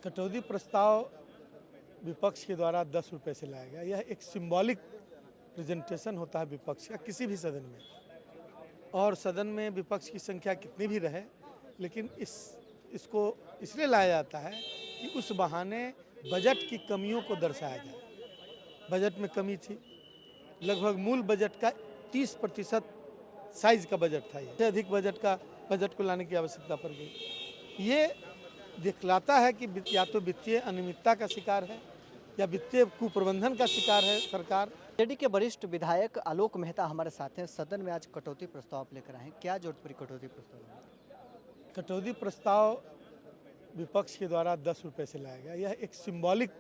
कटौती प्रस्ताव विपक्ष के द्वारा 10 रुपये से लाया गया। यह एक सिंबॉलिक प्रेजेंटेशन होता है विपक्ष का किसी भी सदन में, और सदन में विपक्ष की संख्या कितनी भी रहे, लेकिन इसको इसलिए लाया जाता है कि उस बहाने बजट की कमियों को दर्शाया जाए। बजट में कमी थी, लगभग मूल बजट का 30% साइज का बजट था। ये अधिक बजट को लाने की आवश्यकता पड़ गई। ये दिखलाता है कि या तो वित्तीय अनियमितता का शिकार है या वित्तीय कुप्रबंधन का शिकार है सरकार। जेडी के वरिष्ठ विधायक आलोक मेहता हमारे साथ हैं। सदन में आज कटौती प्रस्ताव लेकर आए हैं, क्या जरूरत पड़ी कटौती प्रस्ताव? कटौती प्रस्ताव विपक्ष के द्वारा 10 रुपये से लाया गया। यह एक सिंबॉलिक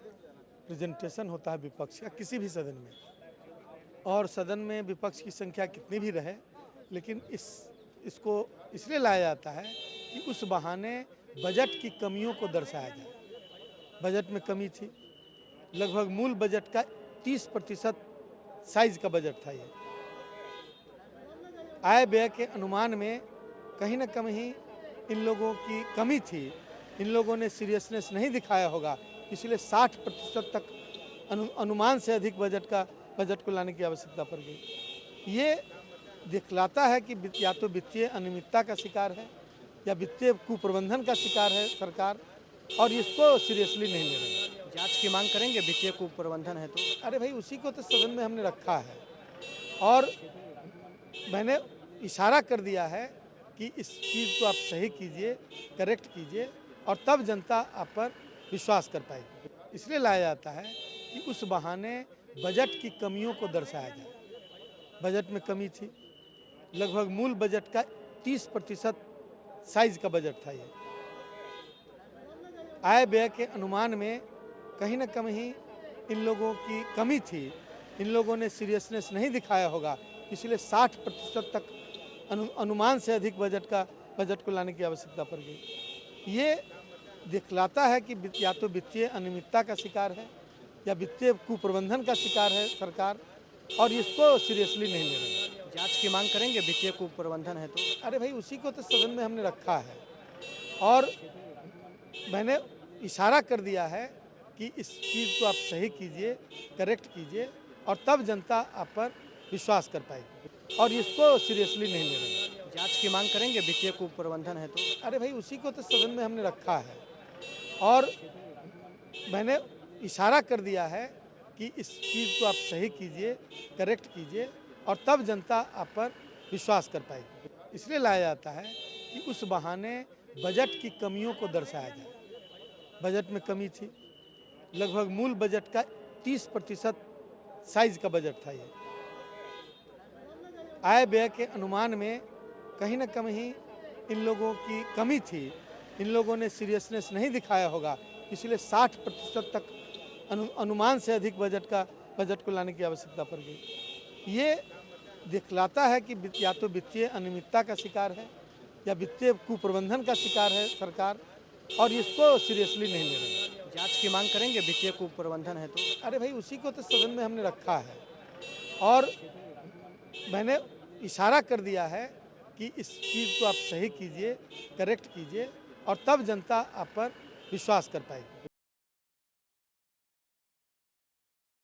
प्रेजेंटेशन होता है विपक्ष का किसी भी सदन में, और सदन में विपक्ष की संख्या कितनी भी रहे, लेकिन इसको इसलिए लाया जाता है कि उस बहाने बजट की कमियों को दर्शाया जाए। बजट में कमी थी, लगभग मूल बजट का 30% साइज का बजट था। ये आय व्यय के अनुमान में कहीं ना कहीं इन लोगों की कमी थी। इन लोगों ने सीरियसनेस नहीं दिखाया होगा, इसलिए 60% तक अनुमान से अधिक बजट को लाने की आवश्यकता पड़ गई। ये दिखलाता है कि या तो वित्तीय अनियमितता का शिकार है या वित्तीय कुप्रबंधन का शिकार है सरकार, और इसको सीरियसली नहीं ले रही। जांच की मांग करेंगे वित्तीय कुप्रबंधन है तो? अरे भाई, उसी को तो सदन में हमने रखा है, और मैंने इशारा कर दिया है कि इस चीज़ को आप सही कीजिए, करेक्ट कीजिए, और तब जनता आप पर विश्वास कर पाएगी। इसलिए लाया जाता है कि उस बहाने बजट की कमियों को दर्शाया जाए। बजट में कमी थी, लगभग मूल बजट का 30% साइज का बजट था। ये आय व्यय के अनुमान में कहीं ना कहीं इन लोगों की कमी थी। इन लोगों ने सीरियसनेस नहीं दिखाया होगा, इसलिए 60% तक अनुमान से अधिक बजट को लाने की आवश्यकता पड़ गई। ये दिखलाता है कि या तो वित्तीय अनियमितता का शिकार है या वित्तीय कुप्रबंधन का शिकार है सरकार, और इसको सीरियसली नहीं ले रही। जांच की मांग करेंगे वित्तीय कुप्रबंधन है तो? अरे भाई, उसी को तो सदन में हमने रखा है, और मैंने इशारा कर दिया है कि इस चीज़ को आप सही कीजिए, करेक्ट कीजिए, और तब जनता आप पर विश्वास कर पाएगी, और इसको सीरियसली नहीं ले रही। जांच की मांग करेंगे वित्तीय कुप्रबंधन है तो? अरे भाई, उसी को तो सदन में हमने रखा है, और मैंने इशारा कर दिया है कि इस चीज़ को आप सही कीजिए, करेक्ट कीजिए, और तब जनता आप पर विश्वास कर पाएगी। इसलिए लाया जाता है कि उस बहाने बजट की कमियों को दर्शाया जाए। बजट में कमी थी, लगभग मूल बजट का 30% साइज का बजट था। ये आय व्यय के अनुमान में कहीं ना कहीं इन लोगों की कमी थी। इन लोगों ने सीरियसनेस नहीं दिखाया होगा, इसलिए 60% तक अनुमान से अधिक बजट को लाने की आवश्यकता पड़ गई। ये दिखलाता है कि या तो वित्तीय अनियमितता का शिकार है या वित्तीय कुप्रबंधन का शिकार है सरकार, और इसको सीरियसली नहीं ले रही। जांच की मांग करेंगे वित्तीय कुप्रबंधन है तो? अरे भाई, उसी को तो सदन में हमने रखा है, और मैंने इशारा कर दिया है कि इस चीज़ को आप सही कीजिए, करेक्ट कीजिए, और तब जनता आप पर विश्वास कर पाएगी।